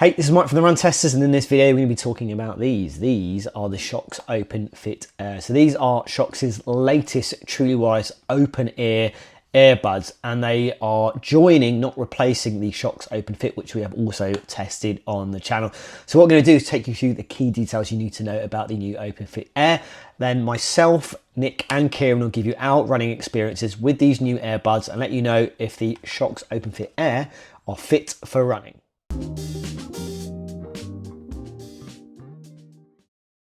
Hey, this is Mike from the Run Testers, and in this video we're going to be talking about these. These are the Shokz OpenFit Air. So these are Shokz's latest truly wireless open ear earbuds, and they are joining, not replacing, the Shokz OpenFit, which we have also tested on the channel. So what we're going to do is take you through the key details you need to know about the new OpenFit Air. Then myself, Nick and Kieran will give you our running experiences with these new earbuds and let you know if the Shokz OpenFit Air are fit for running.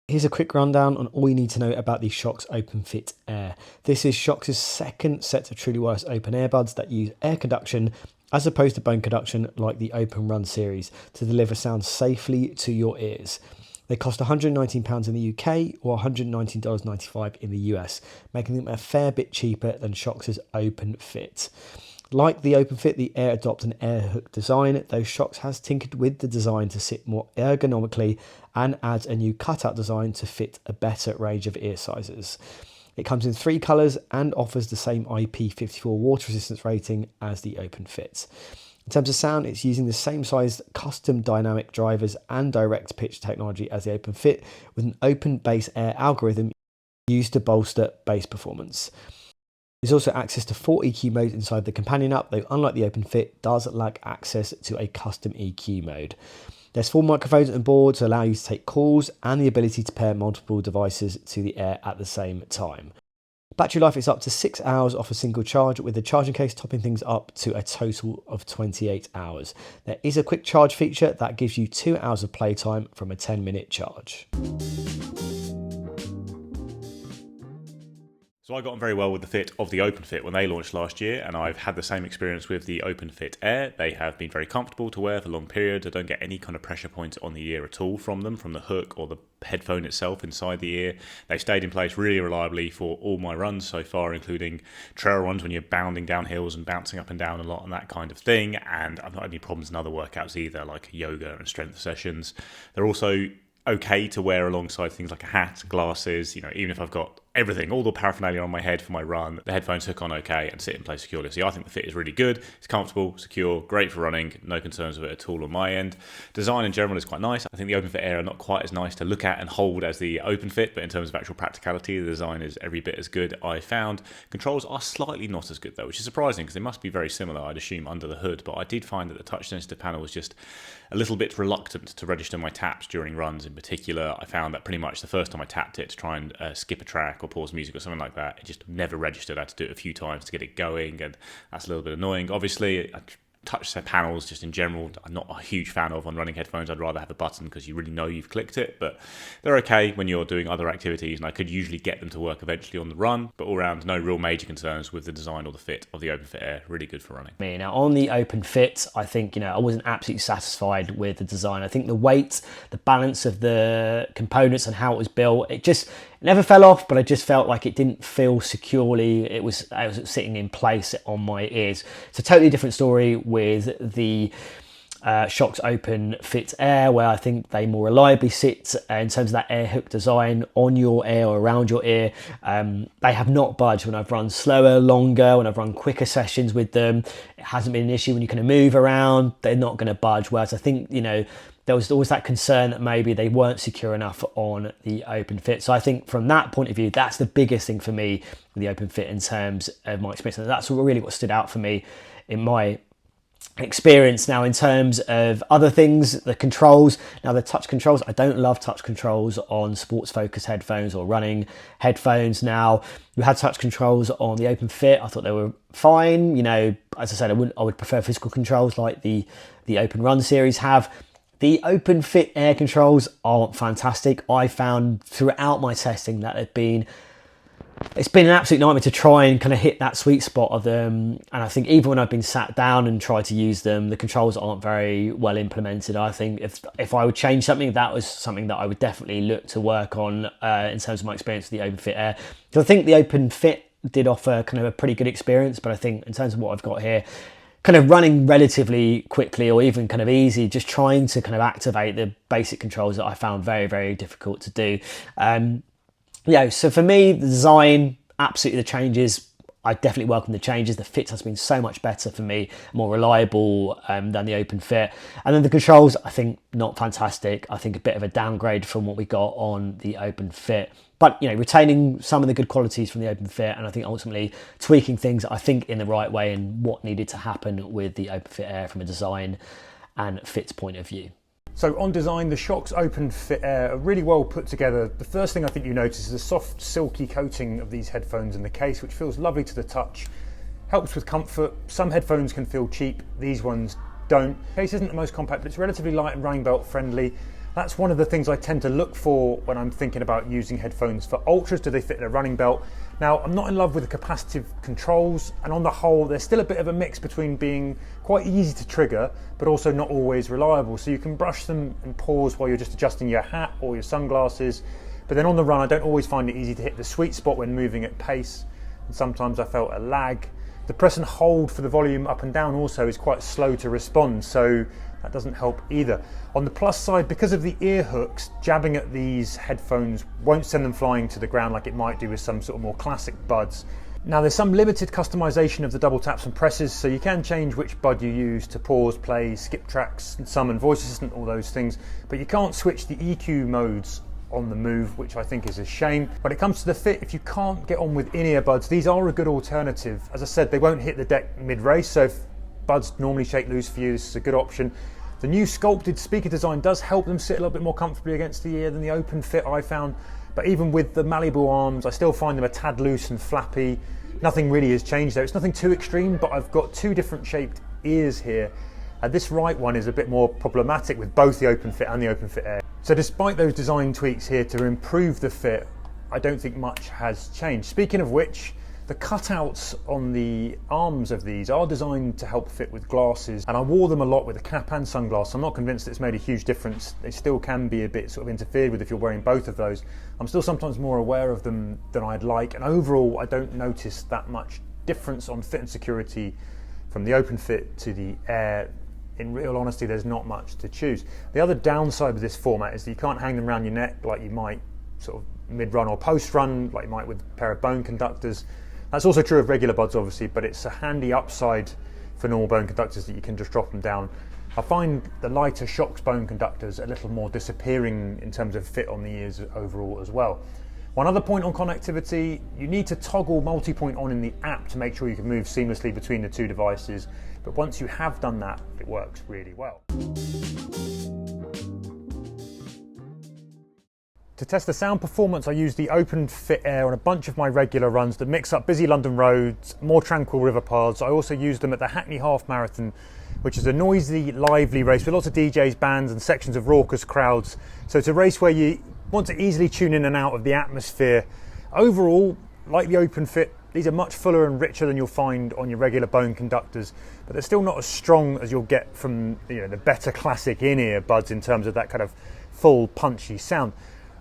Here's a quick rundown on all you need to know about the Shokz OpenFit Air. This is Shokz's second set of truly wireless open earbuds that use air conduction as opposed to bone conduction like the Open Run series to deliver sound safely to your ears. They cost £119 in the UK or $119.95 in the US, making them a fair bit cheaper than Shokz's OpenFit. Like the OpenFit, the Air adopts an air hook design, though Shokz has tinkered with the design to sit more ergonomically and adds a new cutout design to fit a better range of ear sizes. It comes in 3 colours and offers the same IP54 water resistance rating as the OpenFit. In terms of sound, it's using the same size custom dynamic drivers and direct pitch technology as the OpenFit, with an open bass air algorithm used to bolster bass performance. There's also access to 4 EQ modes inside the companion app, though unlike the OpenFit, does lack access to a custom EQ mode. There's 4 microphones on board to allow you to take calls and the ability to pair multiple devices to the Air at the same time. Battery life is up to 6 hours off a single charge, with the charging case topping things up to a total of 28 hours. There is a quick charge feature that gives you 2 hours of playtime from a 10-minute charge. So I got on very well with the fit of the OpenFit when they launched last year, and I've had the same experience with the OpenFit Air. They have been very comfortable to wear for long periods. I don't get any kind of pressure points on the ear at all from them, from the hook or the headphone itself inside the ear. They've stayed in place really reliably for all my runs so far, including trail runs when you're bounding down hills and bouncing up and down a lot and that kind of thing. And I've not had any problems in other workouts either, like yoga and strength sessions. They're also okay to wear alongside things like a hat, glasses, even if I've got everything, all the paraphernalia on my head for my run, the headphones hook on okay and sit in place securely. So I think the fit is really good. It's comfortable, secure, great for running, no concerns with it at all on my end. Design in general is quite nice. I think the OpenFit Air are not quite as nice to look at and hold as the OpenFit, but in terms of actual practicality, the design is every bit as good, I found. Controls are slightly not as good though, which is surprising because they must be very similar, I'd assume, under the hood, but I did find that the touch sensitive panel was just a little bit reluctant to register my taps during runs in particular. I found that pretty much the first time I tapped it to try and skip a track or pause music or something like that, it just never registered. I had to do it a few times to get it going, and that's a little bit annoying. Obviously, touch panels just in general I'm not a huge fan of on running headphones. I'd rather have a button because you really know you've clicked it, but they're okay when you're doing other activities, and I could usually get them to work eventually on the run. But all around, no real major concerns with the design or the fit of the OpenFit Air. Really good for running. Now on the OpenFit, I think I wasn't absolutely satisfied with the design. I think the weight, the balance of the components and how it was built, it never fell off, but I just felt like it didn't feel securely. I was sitting in place on my ears. It's a totally different story with the Shokz OpenFit Air, where I think they more reliably sit in terms of that air hook design on your ear or around your ear. They have not budged when I've run slower, longer, when I've run quicker sessions with them. It hasn't been an issue when you kind of move around. They're not going to budge, whereas I think, there was always that concern that maybe they weren't secure enough on the OpenFit. So I think from that point of view, that's the biggest thing for me with the OpenFit in terms of my experience. And that's really what stood out for me in my experience. Now in terms of other things, the controls, now the touch controls, I don't love touch controls on sports focused headphones or running headphones. Now we had touch controls on the OpenFit. I thought they were fine. As I said, I would prefer physical controls like the Open Run series have. The OpenFit Air controls aren't fantastic. I found throughout my testing that it's been an absolute nightmare to try and kind of hit that sweet spot of them. And I think even when I've been sat down and tried to use them, the controls aren't very well implemented. I think if I would change something, that was something that I would definitely look to work on in terms of my experience with the OpenFit Air. So I think the OpenFit did offer kind of a pretty good experience, but I think in terms of what I've got here, kind of running relatively quickly or even kind of easy, just trying to kind of activate the basic controls that I found very, very difficult to do. So for me, the design, absolutely the changes I definitely welcome the changes. The fit has been so much better for me, more reliable than the OpenFit. And then the controls, I think not fantastic. I think a bit of a downgrade from what we got on the OpenFit. But, you know, retaining some of the good qualities from the OpenFit, and I think ultimately tweaking things, I think, in the right way and what needed to happen with the OpenFit Air from a design and fits point of view. So on design, the Shokz OpenFit Air are really well put together. The first thing I think you notice is the soft, silky coating of these headphones in the case, which feels lovely to the touch. Helps with comfort. Some headphones can feel cheap, these ones don't. The case isn't the most compact, but it's relatively light and running belt friendly. That's one of the things I tend to look for when I'm thinking about using headphones for ultras. Do they fit in a running belt? Now, I'm not in love with the capacitive controls, and on the whole, there's still a bit of a mix between being quite easy to trigger, but also not always reliable. So you can brush them and pause while you're just adjusting your hat or your sunglasses. But then on the run, I don't always find it easy to hit the sweet spot when moving at pace. And sometimes I felt a lag. The press and hold for the volume up and down also is quite slow to respond, so that doesn't help either. On the plus side, because of the ear hooks, jabbing at these headphones won't send them flying to the ground like it might do with some sort of more classic buds. Now, there's some limited customization of the double taps and presses, so you can change which bud you use to pause, play, skip tracks, and summon, voice assistant, all those things, but you can't switch the EQ modes on the move, which I think is a shame. When it comes to the fit, if you can't get on with in-ear buds, these are a good alternative. As I said, they won't hit the deck mid-race, so if buds normally shake loose for you, this is a good option. The new sculpted speaker design does help them sit a little bit more comfortably against the ear than the OpenFit I found, but even with the malleable arms, I still find them a tad loose and flappy. Nothing really has changed there. It's nothing too extreme, but I've got two different shaped ears here. This right one is a bit more problematic with both the OpenFit and the OpenFit Air. So despite those design tweaks here to improve the fit, I don't think much has changed. Speaking of which, the cutouts on the arms of these are designed to help fit with glasses, and I wore them a lot with a cap and sunglasses. I'm not convinced it's made a huge difference. They still can be a bit sort of interfered with if you're wearing both of those. I'm still sometimes more aware of them than I'd like, and overall I don't notice that much difference on fit and security from the OpenFit to the Air. In real honesty, there's not much to choose. The other downside of this format is that you can't hang them around your neck like you might sort of mid-run or post-run, like you might with a pair of bone conductors. That's also true of regular buds, obviously, but it's a handy upside for normal bone conductors that you can just drop them down. I find the lighter Shokz bone conductors a little more disappearing in terms of fit on the ears overall as well. One other point on connectivity, you need to toggle multi-point on in the app to make sure you can move seamlessly between the two devices, but once you have done that, it works really well. To test the sound performance, I used the OpenFit Air on a bunch of my regular runs that mix up busy London roads, more tranquil river paths. I also used them at the Hackney Half Marathon, which is a noisy, lively race with lots of DJs, bands and sections of raucous crowds. So it's a race where you want to easily tune in and out of the atmosphere. Overall, like the OpenFit, these are much fuller and richer than you'll find on your regular bone conductors, but they're still not as strong as you'll get from the better classic in-ear buds in terms of that kind of full punchy sound.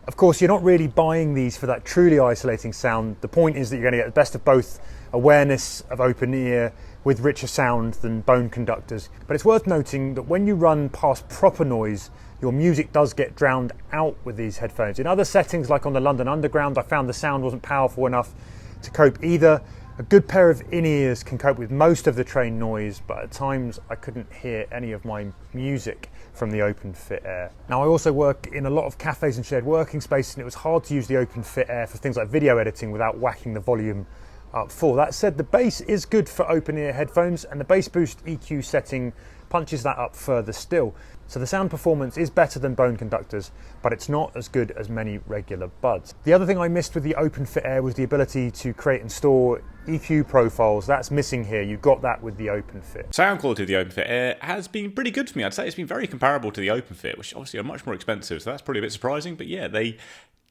Of course, you're not really buying these for that truly isolating sound. The point is that you're going to get the best of both awareness of open ear with richer sound than bone conductors. But it's worth noting that when you run past proper noise, your music does get drowned out with these headphones. In other settings, like on the London Underground, I found the sound wasn't powerful enough to cope either. A good pair of in-ears can cope with most of the train noise, but at times I couldn't hear any of my music from the OpenFit Air. Now, I also work in a lot of cafes and shared working spaces, and it was hard to use the OpenFit Air for things like video editing without whacking the volume up full. That said, the bass is good for open ear headphones, and the bass boost EQ setting punches that up further still. So the sound performance is better than bone conductors, but it's not as good as many regular buds. The other thing I missed with the OpenFit Air was the ability to create and store EQ profiles. That's missing here. You got that with the OpenFit. Sound quality of the OpenFit Air has been pretty good for me. I'd say it's been very comparable to the OpenFit, which obviously are much more expensive, so that's probably a bit surprising. But yeah, they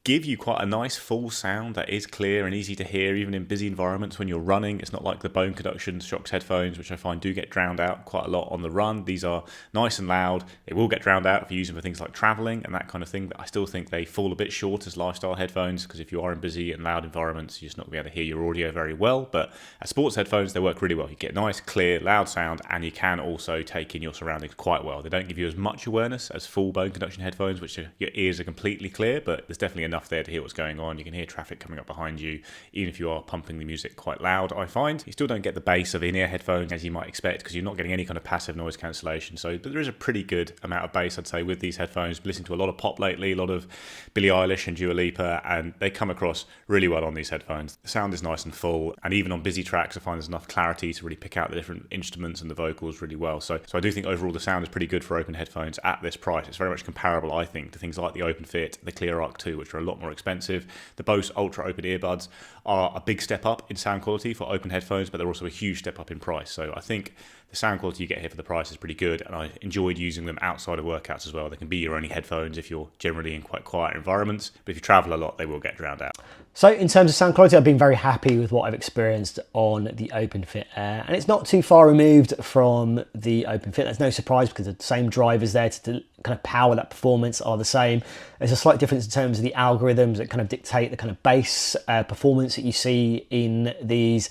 give you quite a nice full sound that is clear and easy to hear even in busy environments when you're running. It's not like the bone conduction Shokz headphones, which I find do get drowned out quite a lot on the run. These are nice and loud. They will get drowned out if you use them for things like traveling and that kind of thing, but I still think they fall a bit short as lifestyle headphones, because if you are in busy and loud environments, you're just not going to be able to hear your audio very well. But as sports headphones, they work really well. You get nice, clear, loud sound, and you can also take in your surroundings quite well. They don't give you as much awareness as full bone conduction headphones, which your ears are completely clear, but there's definitely enough there to hear what's going on. You can hear traffic coming up behind you, even if you are pumping the music quite loud, I find. You still don't get the bass of in-ear headphones as you might expect, because you're not getting any kind of passive noise cancellation. So there is a pretty good amount of bass, I'd say, with these headphones. Been listening to a lot of pop lately, a lot of Billie Eilish and Dua Lipa, and they come across really well on these headphones. The sound is nice and full, and even on busy tracks I find there's enough clarity to really pick out the different instruments and the vocals really well. So I do think overall the sound is pretty good for open headphones at this price. It's very much comparable, I think, to things like the OpenFit, the Clear Arc 2, which are a lot more expensive. The Bose Ultra Open earbuds are a big step up in sound quality for open headphones, but they're also a huge step up in price. So I think the sound quality you get here for the price is pretty good, and I enjoyed using them outside of workouts as well. They can be your only headphones if you're generally in quite quiet environments, but if you travel a lot, they will get drowned out. So in terms of sound quality, I've been very happy with what I've experienced on the OpenFit Air, and it's not too far removed from the OpenFit. There's no surprise because the same drivers there to kind of power that performance are the same. There's a slight difference in terms of the algorithms that kind of dictate the kind of bass performance that you see in these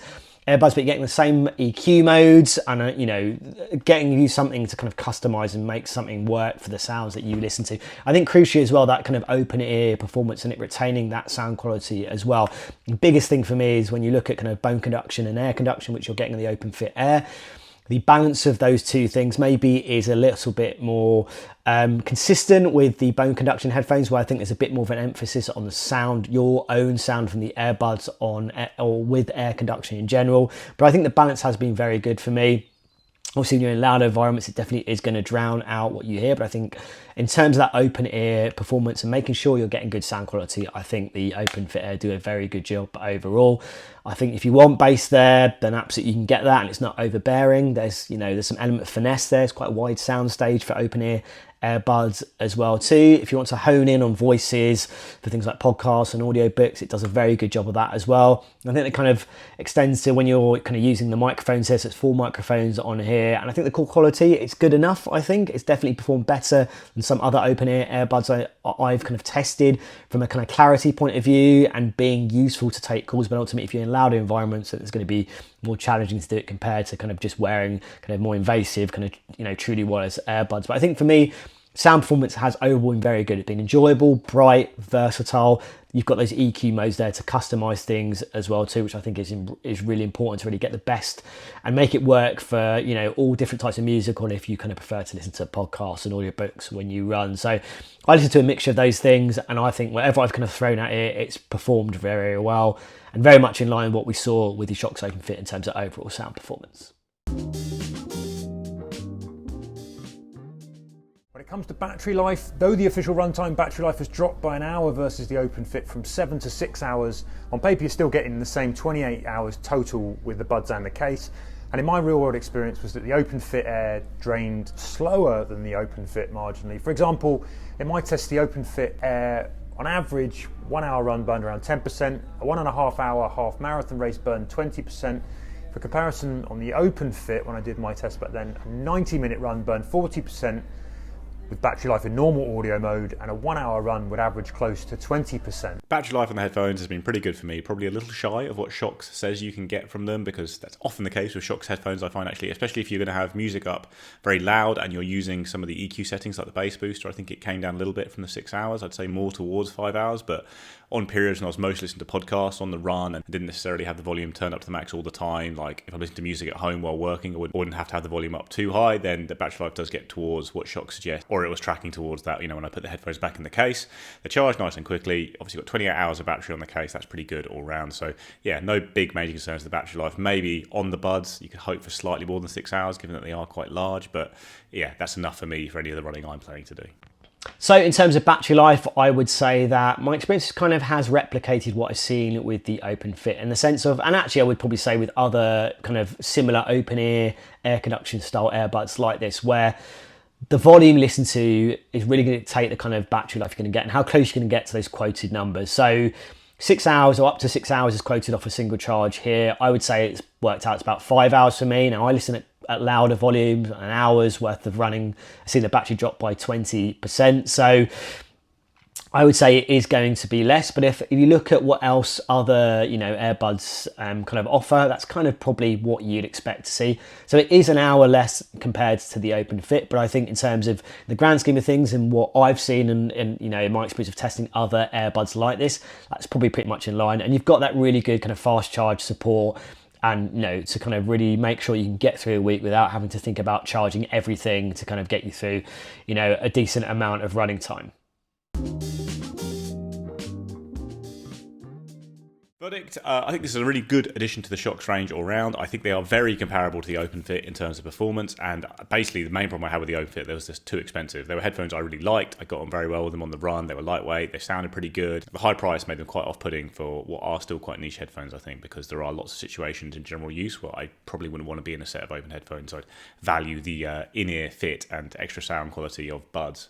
earbuds, but you're getting the same EQ modes and, you know, getting you something to kind of customize and make something work for the sounds that you listen to. I think crucially as well, that kind of open ear performance and it retaining that sound quality as well. The biggest thing for me is when you look at kind of bone conduction and air conduction, which you're getting in the OpenFit Air, the balance of those two things maybe is a little bit more consistent with the bone conduction headphones, where I think there's a bit more of an emphasis on the sound, your own sound from the earbuds or with air conduction in general. But I think the balance has been very good for me. Obviously, when you're in louder environments, it definitely is going to drown out what you hear. But I think in terms of that open ear performance and making sure you're getting good sound quality, I think the OpenFit Air do a very good job overall. I think if you want bass there, then absolutely you can get that, and it's not overbearing. There's some element of finesse there. It's quite a wide sound stage for open ear earbuds as well too. If you want to hone in on voices for things like podcasts and audiobooks, it does a very good job of that as well. I think it kind of extends to when you're kind of using the microphones here, so it's 4 microphones on here, and I think the call quality, it's good enough. I think it's definitely performed better than some other open ear earbuds I've kind of tested from a kind of clarity point of view and being useful to take calls, but ultimately if you're in louder environments, it's going to be more challenging to do it compared to kind of just wearing kind of more invasive kind of, you know, truly wireless earbuds. But I think for me, sound performance has overall been very good. It's been enjoyable, bright, versatile. You've got those EQ modes there to customize things as well too, which I think is really important to really get the best and make it work for, you know, all different types of music, or if you kind of prefer to listen to podcasts and audiobooks when you run. So I listen to a mixture of those things, and I think whatever I've kind of thrown at it, it's performed very, very well and very much in line with what we saw with the Shokz OpenFit in terms of overall sound performance. When it comes to battery life, though the official runtime battery life has dropped by an hour versus the OpenFit from 7 to 6 hours, on paper you're still getting the same 28 hours total with the buds and the case. And in my real world experience was that the OpenFit Air drained slower than the OpenFit marginally. For example, in my test, the OpenFit Air, on average, 1 hour run burned around 10%, a 1.5 hour half marathon race burned 20%. For comparison, on the OpenFit, when I did my test back then, a 90-minute run burned 40%, with battery life in normal audio mode, and a 1 hour run would average close to 20%. Battery life on the headphones has been pretty good for me, probably a little shy of what Shokz says you can get from them, because that's often the case with Shokz headphones, I find, actually, especially if you're going to have music up very loud and you're using some of the EQ settings like the bass booster. I think it came down a little bit from the 6 hours, I'd say more towards 5 hours, but on periods when I was mostly listening to podcasts on the run and didn't necessarily have the volume turned up to the max all the time, like if I'm listening to music at home while working, I wouldn't have to have the volume up too high, then the battery life does get towards what Shokz suggests, or it was tracking towards that, you know, when I put the headphones back in the case. They charge nice and quickly. Obviously got 28 hours of battery on the case, that's pretty good all round. So yeah, no big major concerns with the battery life. Maybe on the buds, you could hope for slightly more than 6 hours, given that they are quite large, but yeah, that's enough for me for any of the running I'm planning to do. So in terms of battery life, I would say that my experience kind of has replicated what I've seen with the OpenFit in the sense of, and actually I would probably say with other kind of similar open ear air conduction style earbuds like this, where the volume you listen to is really going to dictate the kind of battery life you're going to get and how close you're going to get to those quoted numbers. So 6 hours or up to 6 hours is quoted off a single charge here. I would say it's worked out, it's about 5 hours for me. Now I listen at louder volumes, an hour's worth of running, I've seen the battery drop by 20%. So I would say it is going to be less, but if you look at what else other, earbuds kind of offer, that's kind of probably what you'd expect to see. So it is an hour less compared to the OpenFit, but I think in terms of the grand scheme of things and what I've seen and in my experience of testing other earbuds like this, that's probably pretty much in line. And you've got that really good kind of fast charge support, and to kind of really make sure you can get through a week without having to think about charging everything to kind of get you through, a decent amount of running time. Verdict, I think this is a really good addition to the Shokz range all round. I think they are very comparable to the OpenFit in terms of performance, and basically the main problem I had with the OpenFit, they was just too expensive. They were headphones I really liked. I got on very well with them on the run. They were lightweight. They sounded pretty good. The high price made them quite off-putting for what are still quite niche headphones, I think, because there are lots of situations in general use where I probably wouldn't want to be in a set of open headphones. I'd value the in-ear fit and extra sound quality of buds.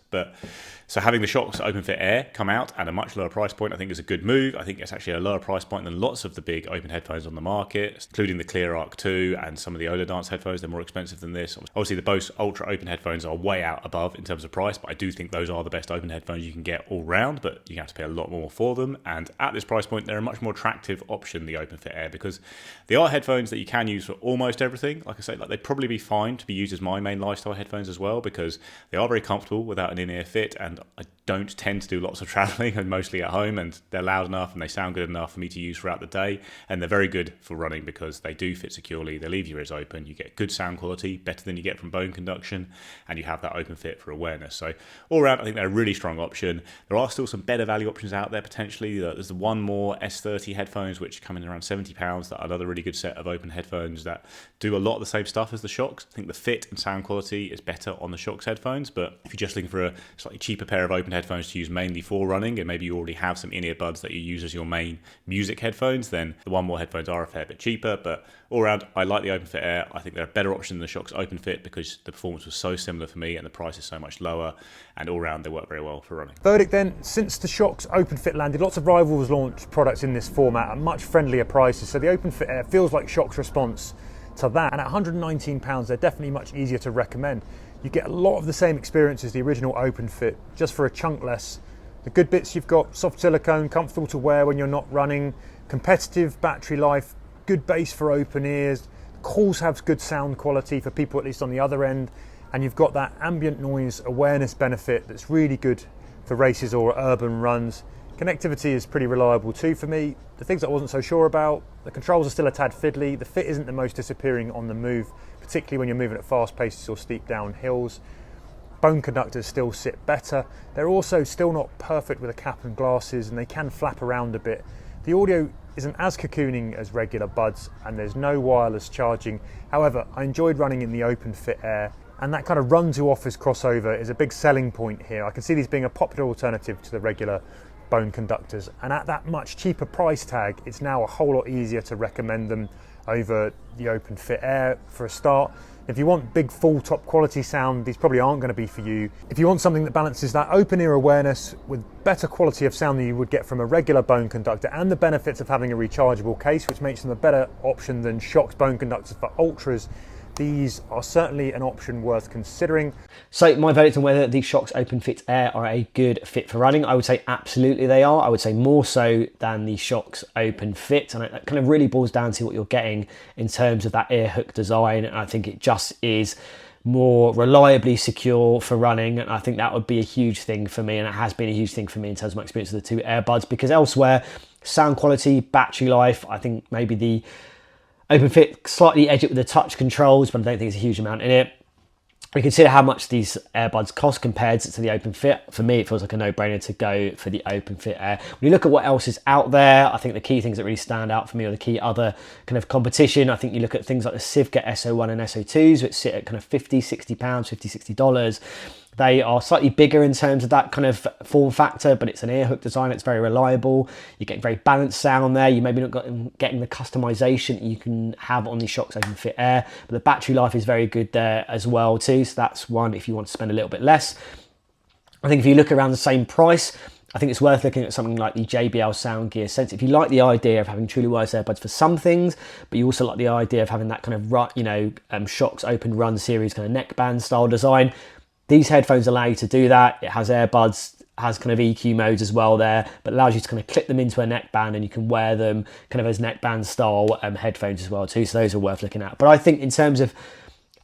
So having the Shokz OpenFit Air come out at a much lower price point, I think is a good move. I think it's actually a lower price point than lots of the big open headphones on the market, including the Clear Arc 2 and some of the Ola Dance headphones. They're more expensive than this. Obviously, the Bose Ultra open headphones are way out above in terms of price, but I do think those are the best open headphones you can get all round, but you have to pay a lot more for them. And at this price point, they're a much more attractive option, the OpenFit Air, because they are headphones that you can use for almost everything. Like I say, they'd probably be fine to be used as my main lifestyle headphones as well, because they are very comfortable without an in-ear fit, and I don't tend to do lots of traveling. I'm mostly at home, and they're loud enough and they sound good enough for me to use throughout the day, and they're very good for running because they do fit securely. They leave your ears open. You get good sound quality, better than you get from bone conduction, and you have that open fit for awareness. So all around, I think they're a really strong option. There are still some better value options out there potentially. There's the One More S30 headphones, which come in around £70. That are another really good set of open headphones that do a lot of the same stuff as the Shokz. I think the fit and sound quality is better on the Shokz headphones, but if you're just looking for a slightly cheaper pair of open headphones to use mainly for running, and maybe you already have some in-ear buds that you use as your main music headphones, then the One More headphones are a fair bit cheaper. But all around, I like the OpenFit Air. I think they're a better option than the Shokz OpenFit because the performance was so similar for me and the price is so much lower, and all around they work very well for running. Verdict then, since the Shokz OpenFit landed, lots of rivals launched products in this format at much friendlier prices, so the OpenFit Air feels like Shokz response to that, and at £119 they're definitely much easier to recommend. You get a lot of the same experience as the original OpenFit, just for a chunk less. The good bits, you've got soft silicone, comfortable to wear when you're not running, competitive battery life, good bass for open ears, calls have good sound quality for people at least on the other end, and you've got that ambient noise awareness benefit that's really good for races or urban runs. Connectivity is pretty reliable too for me. The things I wasn't so sure about, the controls are still a tad fiddly, the fit isn't the most disappearing on the move, particularly when you're moving at fast paces or steep down hills. Bone conductors still sit better. They're also still not perfect with a cap and glasses, and they can flap around a bit. The audio isn't as cocooning as regular buds, and there's no wireless charging. However, I enjoyed running in the OpenFit Air, and that kind of run to office crossover is a big selling point here. I can see these being a popular alternative to the regular bone conductors, and at that much cheaper price tag, it's now a whole lot easier to recommend them over the OpenFit Air for a start. If you want big full top quality sound, these probably aren't going to be for you. If you want something that balances that open ear awareness with better quality of sound than you would get from a regular bone conductor, and the benefits of having a rechargeable case, which makes them a better option than Shokz bone conductors for ultras, these are certainly an option worth considering. So my verdict on whether the Shokz OpenFit Air are a good fit for running, I would say absolutely they are. I would say more so than the Shokz OpenFit, and it kind of really boils down to what you're getting in terms of that ear hook design, and I think it just is more reliably secure for running, and I think that would be a huge thing for me, and it has been a huge thing for me in terms of my experience with the two earbuds, because elsewhere, sound quality, battery life, I think maybe the OpenFit slightly edge it with the touch controls, but I don't think it's a huge amount in it. We consider how much these earbuds cost compared to the OpenFit. For me, it feels like a no-brainer to go for the OpenFit Air. When you look at what else is out there, I think the key things that really stand out for me are the key other kind of competition. I think you look at things like the Sivka SO1 and SO2s, which sit at kind of £50, £60, $50, $60. They are slightly bigger in terms of that kind of form factor, but it's an ear hook design. It's very reliable. You get very balanced sound there. You maybe not getting the customization that you can have on the Shokz OpenFit Air, but the battery life is very good there as well too. So that's one if you want to spend a little bit less. I think if you look around the same price, I think it's worth looking at something like the JBL Sound Gear Sense. If you like the idea of having truly wireless earbuds for some things, but you also like the idea of having that kind of Shokz Open Run series kind of neckband style design, these headphones allow you to do that. It has earbuds has kind of EQ modes as well there, but allows you to kind of clip them into a neckband, and you can wear them kind of as neckband style headphones as well too. So those are worth looking at. But I think in terms of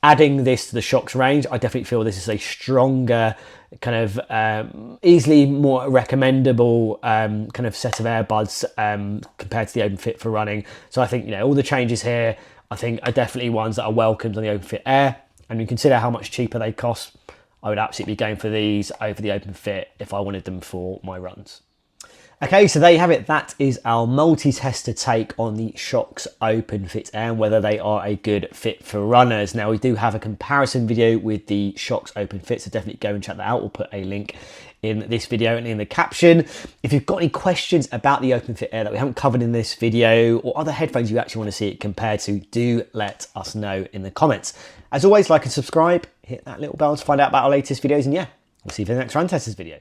adding this to the Shokz range, I definitely feel this is a stronger, kind of easily more recommendable kind of set of earbuds compared to the OpenFit for running. So I think, you know, all the changes here, I think, are definitely ones that are welcomed on the OpenFit Air. And you consider how much cheaper they cost, I would absolutely be going for these over the OpenFit if I wanted them for my runs. Okay, so there you have it. That is our multi-tester take on the Shokz OpenFit Air and whether they are a good fit for runners. Now, we do have a comparison video with the Shokz OpenFit, so definitely go and check that out. We'll put a link in this video and in the caption. If you've got any questions about the OpenFit Air that we haven't covered in this video, or other headphones you actually want to see it compared to, do let us know in the comments. As always, like and subscribe, hit that little bell to find out about our latest videos, and yeah, we'll see you for the next Run Testers video.